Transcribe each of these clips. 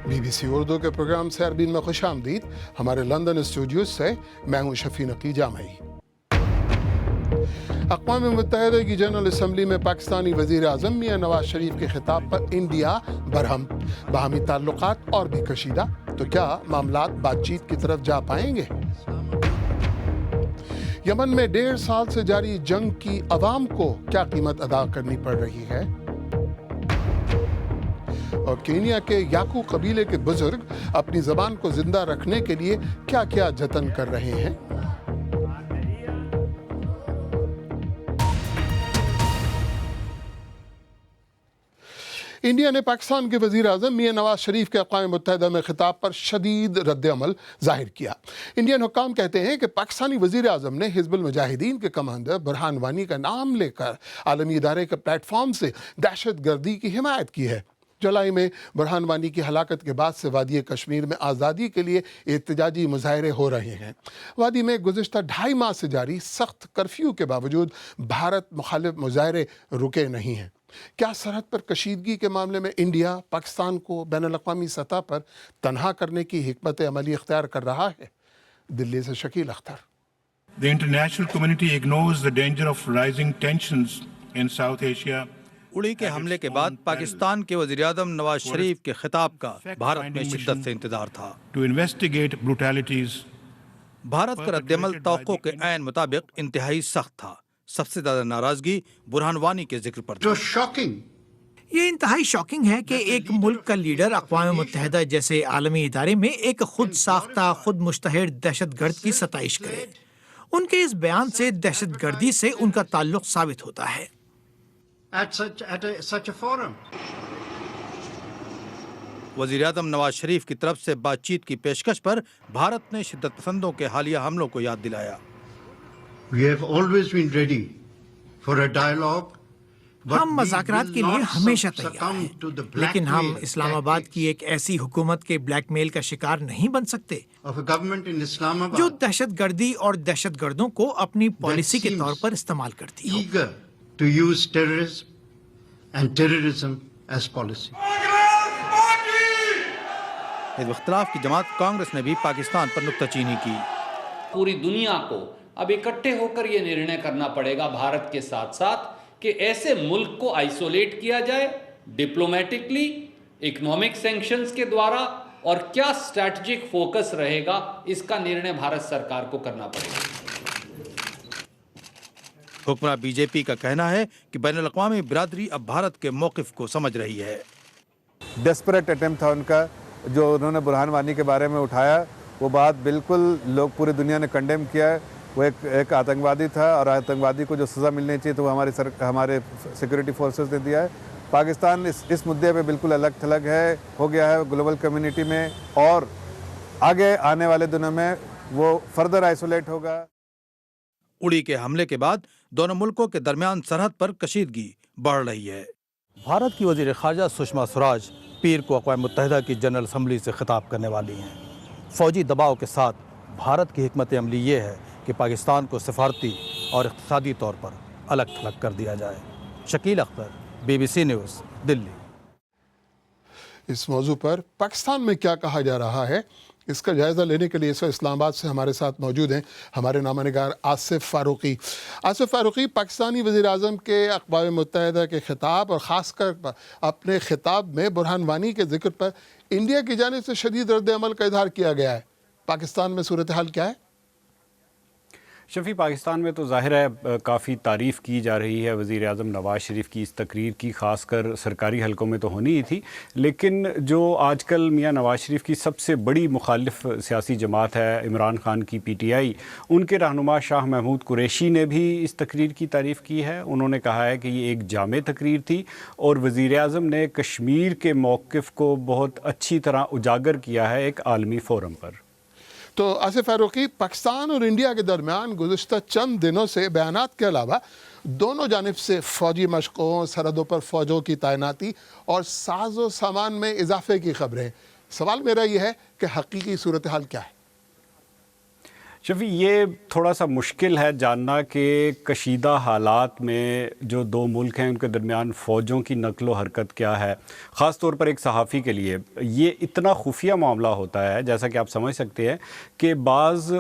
BBC Urdu کے programme سے Arabian میں خوش آمدید. ہمارے لندن اسٹوڈیوز سے میں ہوں شفیع نقی جامعی. اقوام متحدہ کی جنرل اسمبلی میں پاکستانی وزیر اعظم میاں نواز شریف کے خطاب پر انڈیا برہم. باہمی تعلقات اور بھی کشیدہ، تو کیا معاملات بات چیت کی طرف جا پائیں گے؟ یمن میں 1.5 سال سے جاری جنگ کی عوام کو کیا قیمت ادا کرنی پڑ رہی ہے؟ اور کینیا کے یاکو قبیلے کے بزرگ اپنی زبان کو زندہ رکھنے کے لیے کیا کیا جتن کر رہے ہیں؟ انڈیا نے پاکستان کے وزیر اعظم میاں نواز شریف کے اقوام متحدہ میں خطاب پر شدید رد عمل ظاہر کیا. انڈین حکام کہتے ہیں کہ پاکستانی وزیر اعظم نے حزب المجاہدین کے کمانڈر برہان وانی کا نام لے کر عالمی ادارے کے پلیٹ فارم سے دہشت گردی کی حمایت کی ہے. جولائی میں برہان وانی کی ہلاکت کے بعد سے وادی کشمیر میں آزادی کے لیے احتجاجی مظاہرے ہو رہے ہیں. وادی میں گزشتہ 2.5 ماہ سے جاری سخت کرفیو کے باوجود بھارت مخالف مظاہرے رکے نہیں ہیں. کیا سرحد پر کشیدگی کے معاملے میں انڈیا پاکستان کو بین الاقوامی سطح پر تنہا کرنے کی حکمت عملی اختیار کر رہا ہے؟ دلی سے Shakeel Akhtar. The international community ignores the danger of rising tensions in South Asia. اڑی کے حملے کے بعد پاکستان کے وزیر اعظم نواز شریف کے خطاب کا بھارت میں شدت سے انتظار تھا. To investigate brutalities. بھارت کا رد عمل توقع کے عین مطابق انتہائی سخت تھا. سب سے زیادہ ناراضگی برہان وانی کے ذکر پر تھی. یہ انتہائی شاکنگ ہے کہ ایک ملک کا لیڈر اقوام متحدہ جیسے عالمی ادارے میں ایک خود ساختہ خود مشتہر دہشت گرد کی ستائش کرے. ان کے اس بیان سے دہشت گردی سے ان کا تعلق ثابت ہوتا ہے. وزیر اعظم نواز شریف کی طرف سے بات چیت کی پیشکش پر بھارت نے شدت پسندوں کے حالیہ حملوں کو یاد دلایا. ہم مذاکرات کے لیے ہمیشہ تیار ہیں، لیکن ہم اسلام آباد کی ایک ایسی حکومت کے بلیک میل کا شکار نہیں بن سکتے جو دہشت گردی اور دہشت گردوں کو اپنی پالیسی کے طور پر استعمال کرتی ہو. حزب اختلاف کی جماعت کانگریس نے بھی پاکستان پر نکتہ چینی کی. پوری دنیا کو اب اکٹھے ہو کر یہ نرنے کرنا پڑے گا بھارت کے ساتھ ساتھ کہ ایسے ملک کو آئسولیٹ کیا جائے ڈپلومیٹکلی، اکنامک سینکشنز کے دوارا، اور کیا اسٹریٹجک فوکس رہے گا اس کا نرنے بھارت سرکار کو کرنا پڑے گا. حکمراں بی جے پی کا کہنا ہے کہ بین الاقوامی برادری اب بھارت کے موقف کو سمجھ رہی ہے. ڈیسپریٹ اٹیمپٹ تھا ان کا جو انہوں نے برہان وانی کے بارے میں اٹھایا. وہ بات بالکل لوگ پوری دنیا نے کنڈیم کیا ہے. وہ ایک آتنکوادی تھا اور آتنکوادی کو جو سزا ملنی چاہیے تو وہ ہمارے سیکورٹی فورسز نے دیا ہے. پاکستان اس مدعے پہ بالکل الگ تھلگ ہو گیا ہے گلوبل کمیونٹی میں، اور آگے آنے والے دنوں میں وہ فردر آئسولیٹ ہوگا. اڑی کے حملے کے بعد دونوں ملکوں کے درمیان سرحد پر کشیدگی بڑھ رہی ہے. بھارت کی وزیر خارجہ سشما سوراج پیر کو اقوام متحدہ کی جنرل اسمبلی سے خطاب کرنے والی ہیں. فوجی دباؤ کے ساتھ بھارت کی حکمت عملی یہ ہے کہ پاکستان کو سفارتی اور اقتصادی طور پر الگ تھلگ کر دیا جائے. شکیل اختر، BBC نیوز، دلی. اس موضوع پر پاکستان میں کیا کہا جا رہا ہے، اس کا جائزہ لینے کے لیے اس وقت اسلام آباد سے ہمارے ساتھ موجود ہیں ہمارے نامہ نگار آصف فاروقی. آصف فاروقی، پاکستانی وزیر اعظم کے اقوام متحدہ کے خطاب اور خاص کر اپنے خطاب میں برہان وانی کے ذکر پر انڈیا کی جانب سے شدید رد عمل کا اظہار کیا گیا ہے. پاکستان میں صورتحال کیا ہے؟ شفیع، پاکستان میں تو ظاہر ہے کافی تعریف کی جا رہی ہے وزیر اعظم نواز شریف کی اس تقریر کی، خاص کر سرکاری حلقوں میں تو ہونی ہی تھی، لیکن جو آج کل میاں نواز شریف کی سب سے بڑی مخالف سیاسی جماعت ہے عمران خان کی PTI، ان کے رہنما شاہ محمود قریشی نے بھی اس تقریر کی تعریف کی ہے. انہوں نے کہا ہے کہ یہ ایک جامع تقریر تھی اور وزیر اعظم نے کشمیر کے موقف کو بہت اچھی طرح اجاگر کیا ہے ایک عالمی فورم پر. تو آصف فاروقی، پاکستان اور انڈیا کے درمیان گزشتہ چند دنوں سے بیانات کے علاوہ دونوں جانب سے فوجی مشقوں، سرحدوں پر فوجوں کی تعیناتی اور ساز و سامان میں اضافے کی خبریں. سوال میرا یہ ہے کہ حقیقی صورتحال کیا ہے؟ شفیع، یہ تھوڑا سا مشکل ہے جاننا کہ کشیدہ حالات میں جو دو ملک ہیں ان کے درمیان فوجوں کی نقل و حرکت کیا ہے، خاص طور پر ایک صحافی کے لیے یہ اتنا خفیہ معاملہ ہوتا ہے، جیسا کہ آپ سمجھ سکتے ہیں کہ بعض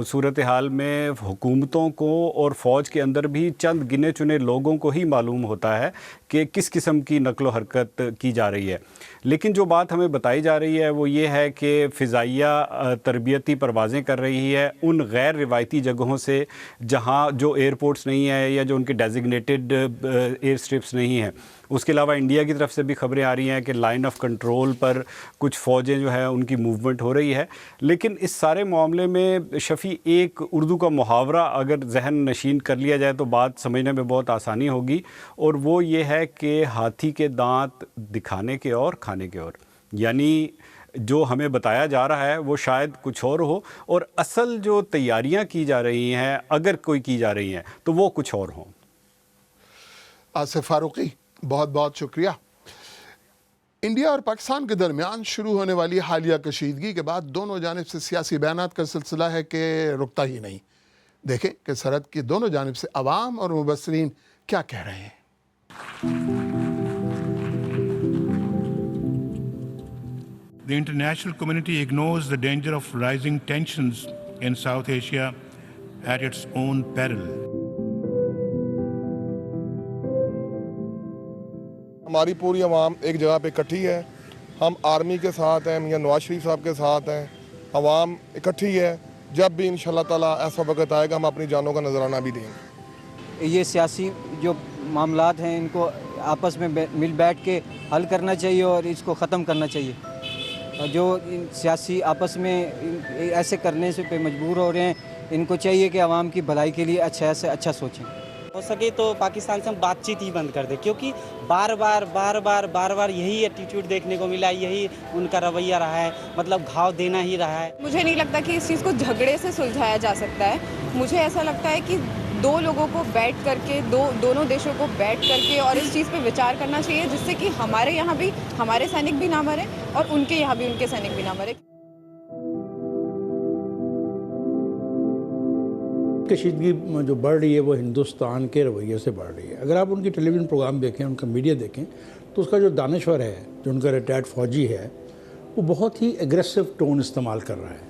صورتحال میں حکومتوں کو اور فوج کے اندر بھی چند گنے چنے لوگوں کو ہی معلوم ہوتا ہے کہ کس قسم کی نقل و حرکت کی جا رہی ہے. لیکن جو بات ہمیں بتائی جا رہی ہے وہ یہ ہے کہ فضائیہ تربیتی پروازیں کر رہی ہے ان غیر روایتی جگہوں سے جہاں جو ایئرپورٹس نہیں ہیں یا جو ان کے ڈیزگنیٹڈ ایئر اسٹرپس نہیں ہیں. اس کے علاوہ انڈیا کی طرف سے بھی خبریں آ رہی ہیں کہ لائن آف کنٹرول پر کچھ فوجیں جو ہے ان کی موومنٹ ہو رہی ہے. لیکن اس سارے معاملے میں شفیع ایک اردو کا محاورہ اگر ذہن نشین کر لیا جائے تو بات سمجھنے میں بہت آسانی ہوگی، اور وہ یہ ہے کہ ہاتھی کے دانت دکھانے کے اور کھانے کے اور. یعنی جو ہمیں بتایا جا رہا ہے وہ شاید کچھ اور ہو، اور اصل جو تیاریاں کی جا رہی ہیں اگر کوئی کی جا رہی ہیں تو وہ کچھ اور ہوں. آصف فاروقی، بہت بہت شکریہ. انڈیا اور پاکستان کے درمیان شروع ہونے والی حالیہ کشیدگی کے بعد دونوں جانب سے سیاسی بیانات کا سلسلہ ہے کہ رکتا ہی نہیں. دیکھیں کہ سرحد کی دونوں جانب سے عوام اور مبصرین کیا کہہ رہے ہیں. The international community ignores the danger of rising tensions in South Asia at its own peril. ہماری پوری عوام ایک جگہ پہ اکٹھی ہے. ہم آرمی کے ساتھ ہیں یا نواز شریف صاحب کے ساتھ ہیں. عوام اکٹھی ہے. جب بھی انشاءاللہ تعالیٰ ایسا وقت آئے گا ہم اپنی جانوں کا نذرانہ بھی دیں گے. یہ سیاسی جو معاملات ہیں ان کو آپس میں مل بیٹھ کے حل کرنا چاہیے اور اس کو ختم کرنا چاہیے. جو سیاسی آپس میں ایسے کرنے سے پہ مجبور ہو رہے ہیں ان کو چاہیے کہ عوام کی بھلائی کے لیے اچھا سے اچھا سوچیں. ہو سکے تو پاکستان سے ہم بات چیت ہی بند کر دیں، کیونکہ بار بار یہی ایٹیٹیوڈ دیکھنے کو ملا، یہی ان کا رویہ رہا ہے، مطلب گھاؤ دینا ہی رہا ہے. مجھے نہیں لگتا کہ اس چیز کو جھگڑے سے سلجھایا جا سکتا ہے. مجھے ایسا لگتا ہے کہ دو لوگوں کو بیٹھ کر کے دونوں دیشوں کو بیٹھ کر کے اور اس چیز پہ وچار کرنا چاہیے جس سے کہ ہمارے یہاں بھی ہمارے سینک بھی نہ مرے اور ان کے یہاں بھی ان کے سینک بھی نہ مرے. کشیدگی جو بڑھ رہی ہے وہ ہندوستان کے رویے سے بڑھ رہی ہے. اگر آپ ان کی ٹیلی ویژن پروگرام دیکھیں، ان کا میڈیا دیکھیں، تو اس کا جو دانشور ہے، جو ان کا ریٹائرڈ فوجی ہے، وہ بہت ہی ایگریسو ٹون استعمال کر رہا ہے.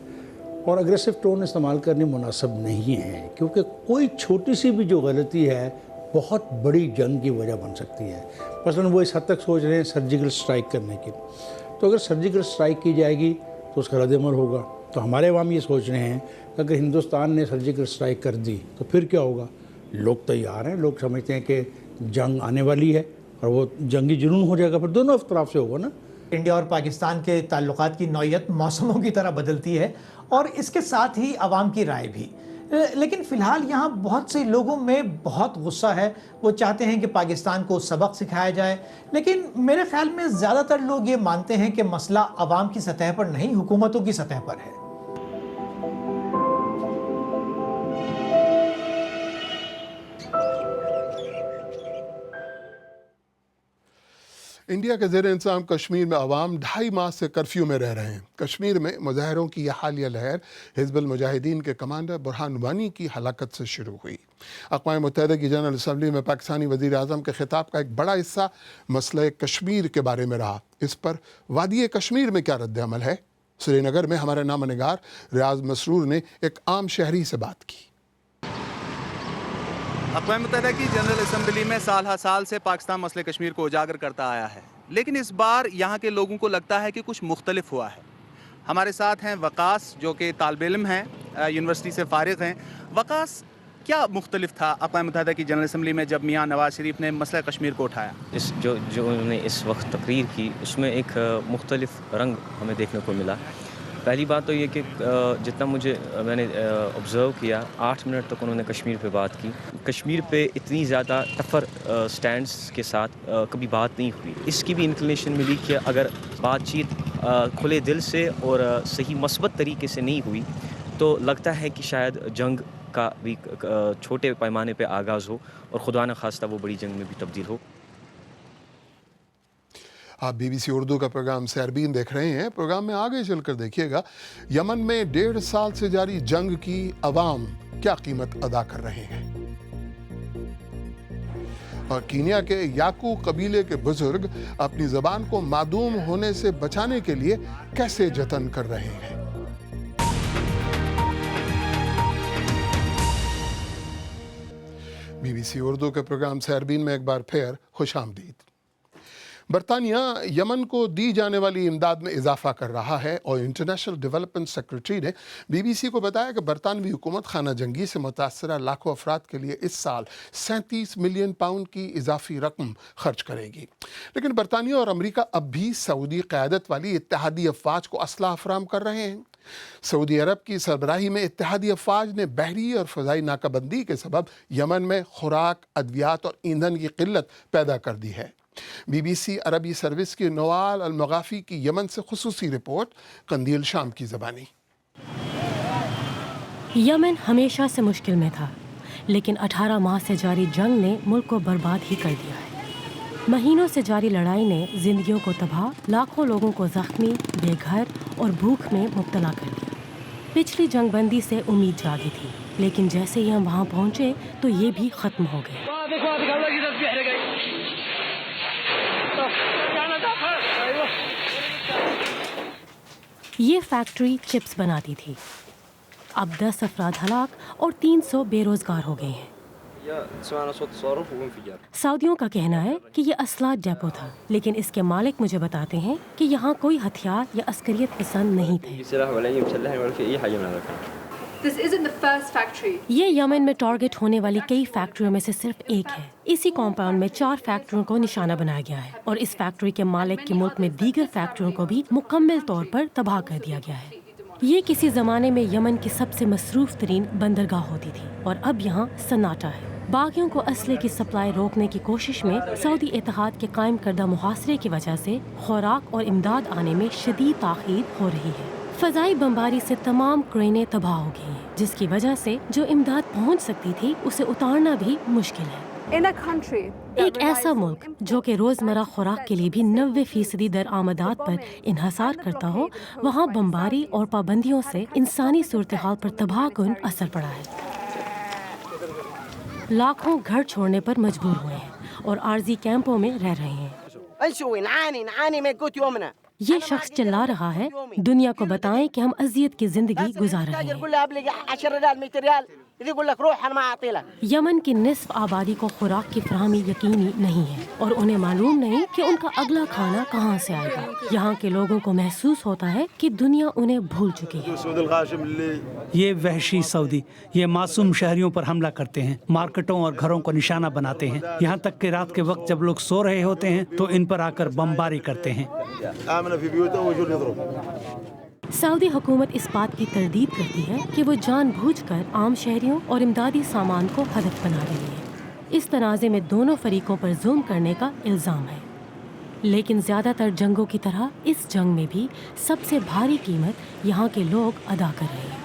اور ایگریسو ٹون استعمال کرنے مناسب نہیں ہے، کیونکہ کوئی چھوٹی سی بھی جو غلطی ہے بہت بڑی جنگ کی وجہ بن سکتی ہے. مثلا وہ اس حد تک سوچ رہے ہیں سرجیکل سٹرائک کرنے کی، تو اگر سرجیکل سٹرائک کی جائے گی تو اس کا رد عمل ہوگا. تو ہمارے عوام یہ سوچ رہے ہیں کہ اگر ہندوستان نے سرجیکل سٹرائک کر دی تو پھر کیا ہوگا. لوگ تیار ہیں، لوگ سمجھتے ہیں کہ جنگ آنے والی ہے اور وہ جنگی جنون ہو جائے گا، پھر دونوں طرف سے ہوگا نا. انڈیا اور پاکستان کے تعلقات کی نوعیت موسموں کی طرح بدلتی ہے اور اس کے ساتھ ہی عوام کی رائے بھی. لیکن فی الحال یہاں بہت سے لوگوں میں بہت غصہ ہے. وہ چاہتے ہیں کہ پاکستان کو سبق سکھایا جائے، لیکن میرے خیال میں زیادہ تر لوگ یہ مانتے ہیں کہ مسئلہ عوام کی سطح پر نہیں، حکومتوں کی سطح پر ہے. انڈیا کے زیر انتظام کشمیر میں عوام 2.5 ماہ سے کرفیو میں رہ رہے ہیں. کشمیر میں مظاہروں کی یہ حالیہ لہر حزب المجاہدین کے کمانڈر برہان وانی کی ہلاکت سے شروع ہوئی. اقوام متحدہ کی جنرل اسمبلی میں پاکستانی وزیر اعظم کے خطاب کا ایک بڑا حصہ مسئلہ کشمیر کے بارے میں رہا. اس پر وادی کشمیر میں کیا رد عمل ہے؟ سری نگر میں ہمارے نامہ نگار ریاض مسرور نے ایک عام شہری سے بات کی. اقوام متحدہ کی جنرل اسمبلی میں سال ہر سال سے پاکستان مسئلہ کشمیر کو اجاگر کرتا آیا ہے، لیکن اس بار یہاں کے لوگوں کو لگتا ہے کہ کچھ مختلف ہوا ہے. ہمارے ساتھ ہیں وقاص جو کہ طالب علم ہیں، یونیورسٹی سے فارغ ہیں. وقاص، کیا مختلف تھا اقوام متحدہ کی جنرل اسمبلی میں جب میاں نواز شریف نے مسئلہ کشمیر کو اٹھایا؟ جو انہوں نے اس وقت تقریر کی اس میں ایک مختلف رنگ ہمیں دیکھنے کو ملا. پہلی بات تو یہ کہ جتنا میں نے آبزرو کیا 8 منٹ تک انہوں نے کشمیر پہ بات کی. کشمیر پہ اتنی زیادہ ٹفر سٹینڈز کے ساتھ کبھی بات نہیں ہوئی. اس کی بھی انکلینیشن ملی کہ اگر بات چیت کھلے دل سے اور صحیح مثبت طریقے سے نہیں ہوئی تو لگتا ہے کہ شاید جنگ کا بھی چھوٹے پیمانے پہ آغاز ہو اور خدا نخواستہ وہ بڑی جنگ میں بھی تبدیل ہو. آپ BBC اردو کا پروگرام سیربین دیکھ رہے ہیں. پروگرام میں آگے چل کر دیکھیے گا یمن میں 1.5 سال سے جاری جنگ کی عوام کیا قیمت ادا کر رہے ہیں، اور کینیا کے یاکو قبیلے کے بزرگ اپنی زبان کو معدوم ہونے سے بچانے کے لیے کیسے جتن کر رہے ہیں. BBC اردو کے پروگرام سیربین میں ایک بار پھر خوش آمدید. برطانیہ یمن کو دی جانے والی امداد میں اضافہ کر رہا ہے، اور انٹرنیشنل ڈیولپمنٹ سیکرٹری نے BBC کو بتایا کہ برطانوی حکومت خانہ جنگی سے متاثرہ لاکھوں افراد کے لیے اس سال 37 ملین پاؤنڈ کی اضافی رقم خرچ کرے گی. لیکن برطانیہ اور امریکہ اب بھی سعودی قیادت والی اتحادی افواج کو اسلحہ فراہم کر رہے ہیں. سعودی عرب کی سربراہی میں اتحادی افواج نے بحری اور فضائی ناکہ بندی کے سبب یمن میں خوراک، ادویات اور ایندھن کی قلت پیدا کر دی ہے. BBC عربی سروس کی نوال المغافی کی یمن سے خصوصی رپورٹ، قندیل شام کی زبانی. یمن ہمیشہ سے مشکل میں تھا، لیکن 18 ماہ سے جاری جنگ نے ملک کو برباد ہی کر دیا ہے. مہینوں سے جاری لڑائی نے زندگیوں کو تباہ، لاکھوں لوگوں کو زخمی، بے گھر اور بھوک میں مبتلا کر دیا. پچھلی جنگ بندی سے امید جاگی tھی، لیکن جیسے ہی ہم وہاں پہنچے تو یہ بھی ختم ہو گئے. یہ فیکٹری چپس بناتی تھی. اب 10 افراد ہلاک اور 300 بے روزگار ہو گئے ہیں. سعودیوں کا کہنا ہے کہ یہ اسلحہ ڈیپو تھا، لیکن اس کے مالک مجھے بتاتے ہیں کہ یہاں کوئی ہتھیار یا عسکریت پسند نہیں تھے. یہ یمن میں ٹارگٹ ہونے والی کئی فیکٹریوں میں سے صرف ایک ہے. اسی کمپاؤنڈ میں 4 فیکٹریوں کو نشانہ بنایا گیا ہے، اور اس فیکٹری کے مالک کے ملک میں دیگر فیکٹریوں کو بھی مکمل طور پر تباہ کر دیا گیا ہے. یہ کسی زمانے میں یمن کی سب سے مصروف ترین بندرگاہ ہوتی تھی، اور اب یہاں سناٹا ہے. باغیوں کو اسلحے کی سپلائی روکنے کی کوشش میں سعودی اتحاد کے قائم کردہ محاصرے کی وجہ سے خوراک اور امداد آنے میں شدید تاخیر ہو رہی ہے. فضائی بمباری سے تمام کرینیں تباہ ہو گئی ہیں، جس کی وجہ سے جو امداد پہنچ سکتی تھی اسے اتارنا بھی مشکل ہے. ایک ایسا ملک جو کہ روزمرہ خوراک کے لیے بھی 90% درآمدات پر انحصار کرتا ہو، وہاں بمباری اور پابندیوں سے انسانی صورتحال پر تباہ کن اثر پڑا ہے. لاکھوں گھر چھوڑنے پر مجبور ہوئے ہیں اور عارضی کیمپوں میں رہ رہے ہیں. یہ شخص چلا رہا ہے، دنیا کو بتائیں کہ ہم اذیت کی زندگی گزار رہے ہیں. یمن کی نصف آبادی کو خوراک کی فراہمی یقینی نہیں ہے، اور انہیں معلوم نہیں کہ ان کا اگلا کھانا کہاں سے آئے گا. یہاں کے لوگوں کو محسوس ہوتا ہے کہ دنیا انہیں بھول چکی ہے. یہ وحشی سعودی یہ معصوم شہریوں پر حملہ کرتے ہیں، مارکیٹوں اور گھروں کو نشانہ بناتے ہیں، یہاں تک کہ رات کے وقت جب لوگ سو رہے ہوتے ہیں تو ان پر آ کر بمباری کرتے ہیں. سعودی حکومت اس بات کی تردید کرتی ہے کہ وہ جان بوجھ کر عام شہریوں اور امدادی سامان کو ہدف بنا رہی ہے. اس تنازع میں دونوں فریقوں پر ظلم کرنے کا الزام ہے، لیکن زیادہ تر جنگوں کی طرح اس جنگ میں بھی سب سے بھاری قیمت یہاں کے لوگ ادا کر رہے ہیں.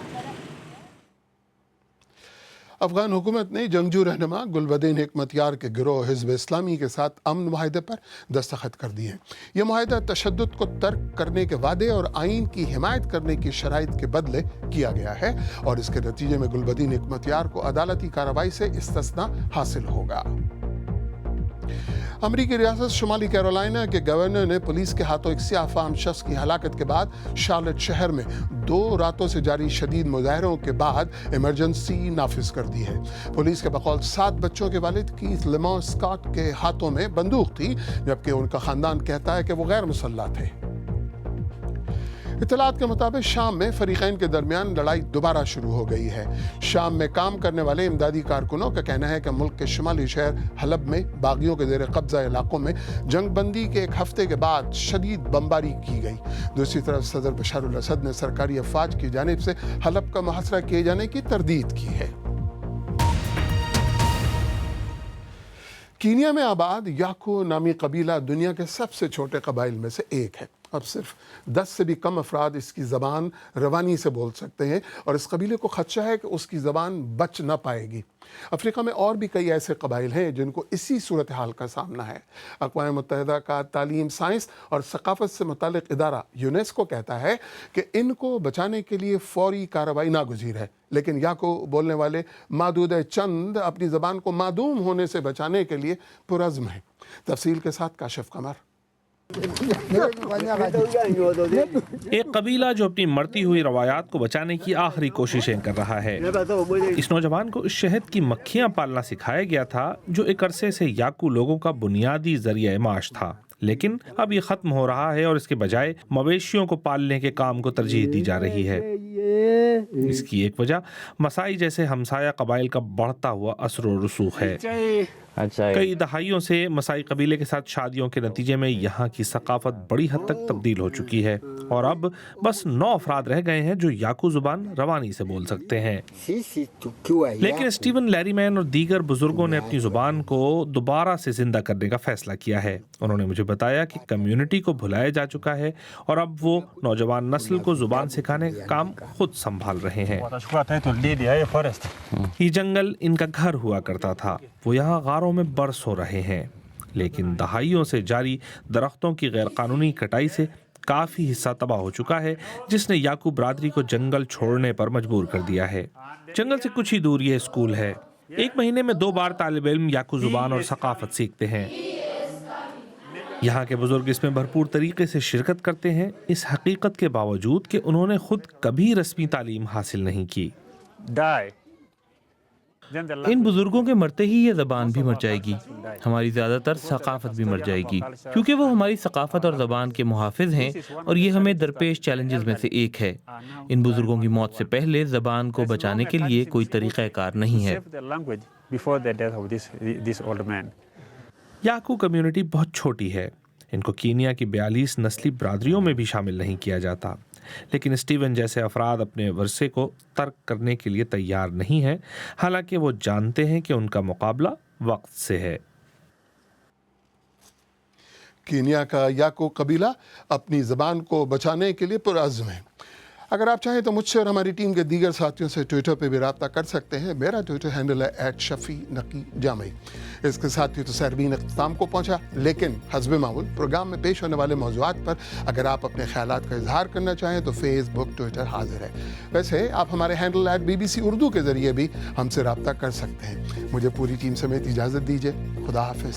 افغان حکومت نے جنگجو رہنما گلبدین حکمت یار کے گروہ حزب اسلامی کے ساتھ امن معاہدے پر دستخط کر دیے. یہ معاہدہ تشدد کو ترک کرنے کے وعدے اور آئین کی حمایت کرنے کی شرائط کے بدلے کیا گیا ہے، اور اس کے نتیجے میں گلبدین حکمت یار کو عدالتی کارروائی سے استثناء حاصل ہوگا. امریکی ریاست شمالی کیرولائنا کے گورنر نے پولیس کے ہاتھوں ایک سیاہ فام شخص کی ہلاکت کے بعد شارلٹ شہر میں 2 راتوں سے جاری شدید مظاہروں کے بعد ایمرجنسی نافذ کر دی ہے. پولیس کے بقول 7 بچوں کے والد کیتھ لیمون اسکاٹ کے ہاتھوں میں بندوق تھی، جبکہ ان کا خاندان کہتا ہے کہ وہ غیر مسلح تھے. اطلاعات کے مطابق شام میں فریقین کے درمیان لڑائی دوبارہ شروع ہو گئی ہے. شام میں کام کرنے والے امدادی کارکنوں کا کہنا ہے کہ ملک کے شمالی شہر حلب میں باغیوں کے زیر قبضہ علاقوں میں جنگ بندی کے 1 ہفتے کے بعد شدید بمباری کی گئی. دوسری طرف صدر بشار الاسد نے سرکاری افواج کی جانب سے حلب کا محاصرہ کیے جانے کی تردید کی ہے. کینیا میں آباد یاکو نامی قبیلہ دنیا کے سب سے چھوٹے قبائل میں سے ایک ہے. اب صرف 10 سے بھی کم افراد اس کی زبان روانی سے بول سکتے ہیں اور اس قبیلے کو خدشہ ہے کہ اس کی زبان بچ نہ پائے گی۔ افریقہ میں اور بھی کئی ایسے قبائل ہیں جن کو اسی صورتحال کا سامنا ہے۔ اقوام متحدہ کا تعلیم، سائنس اور ثقافت سے متعلق ادارہ یونیسکو کہتا ہے کہ ان کو بچانے کے لیے فوری کارروائی ناگزیر ہے، لیکن یاکو بولنے والے معدود چند اپنی زبان کو معدوم ہونے سے بچانے کے لیے پرعزم ہیں۔ تفصیل کے ساتھ کاشف قمر۔ ایک قبیلہ جو اپنی مرتی ہوئی روایات کو بچانے کی آخری کوششیں کر رہا ہے۔ اس نوجوان کو شہد کی مکھیاں پالنا سکھایا گیا تھا جو ایک عرصے سے یاکو لوگوں کا بنیادی ذریعہ معاش تھا، لیکن اب یہ ختم ہو رہا ہے اور اس کے بجائے مویشیوں کو پالنے کے کام کو ترجیح دی جا رہی ہے۔ اس کی ایک وجہ مسائی جیسے ہمسایہ قبائل کا بڑھتا ہوا اثر و رسوخ ہے۔ کئی دہائیوں سے مسائی قبیلے کے ساتھ شادیوں کے نتیجے میں یہاں کی ثقافت بڑی حد تک تبدیل ہو چکی ہے اور اب بس 9 افراد رہ گئے ہیں جو یاکو زبان روانی سے بول سکتے ہیں۔ لیکن اسٹیون لیری مین اور دیگر بزرگوں نے اپنی زبان کو دوبارہ سے زندہ کرنے کا فیصلہ کیا ہے۔ انہوں نے مجھے بتایا کہ کمیونٹی کو بھلایا جا چکا ہے اور اب وہ نوجوان نسل کو زبان سکھانے کا کام خود سنبھال رہے ہیں۔ یہ جنگل ان کا گھر ہوا کرتا تھا، وہ یہاں غاروں میں برس ہو رہے ہیں، لیکن دہائیوں سے جاری درختوں کی غیر قانونی کٹائی سے کافی حصہ تباہ ہو چکا ہے، جس نے یاکو برادری کو جنگل چھوڑنے پر مجبور کر دیا ہے۔ جنگل سے کچھ ہی دور یہ اسکول ہے۔ 1 مہینے میں 2 بار طالب علم یاکو زبان اور ثقافت سیکھتے ہیں۔ یہاں کے بزرگ اس میں بھرپور طریقے سے شرکت کرتے ہیں، اس حقیقت کے باوجود کہ انہوں نے خود کبھی رسمی تعلیم حاصل نہیں کی۔ ان بزرگوں کے مرتے ہی یہ زبان بھی مر جائے گی، ہماری زیادہ تر ثقافت بھی مر جائے گی، کیونکہ وہ ہماری ثقافت اور زبان کے محافظ ہیں اور یہ ہمیں درپیش چیلنجز میں سے ایک ہے۔ ان بزرگوں کی موت سے پہلے زبان کو بچانے کے لیے کوئی طریقہ کار نہیں ہے۔ یاکو کمیونٹی بہت چھوٹی ہے، ان کو کینیا کی 42 نسلی برادریوں میں بھی شامل نہیں کیا جاتا، لیکن اسٹیون جیسے افراد اپنے ورثے کو ترک کرنے کے لیے تیار نہیں ہیں، حالانکہ وہ جانتے ہیں کہ ان کا مقابلہ وقت سے ہے۔ کینیا کا یاکو قبیلہ اپنی زبان کو بچانے کے لیے پرعزم ہے۔ اگر آپ چاہیں تو مجھ سے اور ہماری ٹیم کے دیگر ساتھیوں سے ٹویٹر پہ بھی رابطہ کر سکتے ہیں۔ میرا ٹویٹر ہینڈل ہے @شفیع_جامعی۔ اس کے ساتھ ہی تو سیربین اختتام کو پہنچا، لیکن حسب معمول پروگرام میں پیش ہونے والے موضوعات پر اگر آپ اپنے خیالات کا اظہار کرنا چاہیں تو فیس بک، ٹویٹر حاضر ہے۔ ویسے آپ ہمارے ہینڈل @BBC اردو کے ذریعے بھی ہم سے رابطہ کر سکتے ہیں۔ مجھے پوری ٹیم سمیت اجازت دیجیے۔ خدا حافظ۔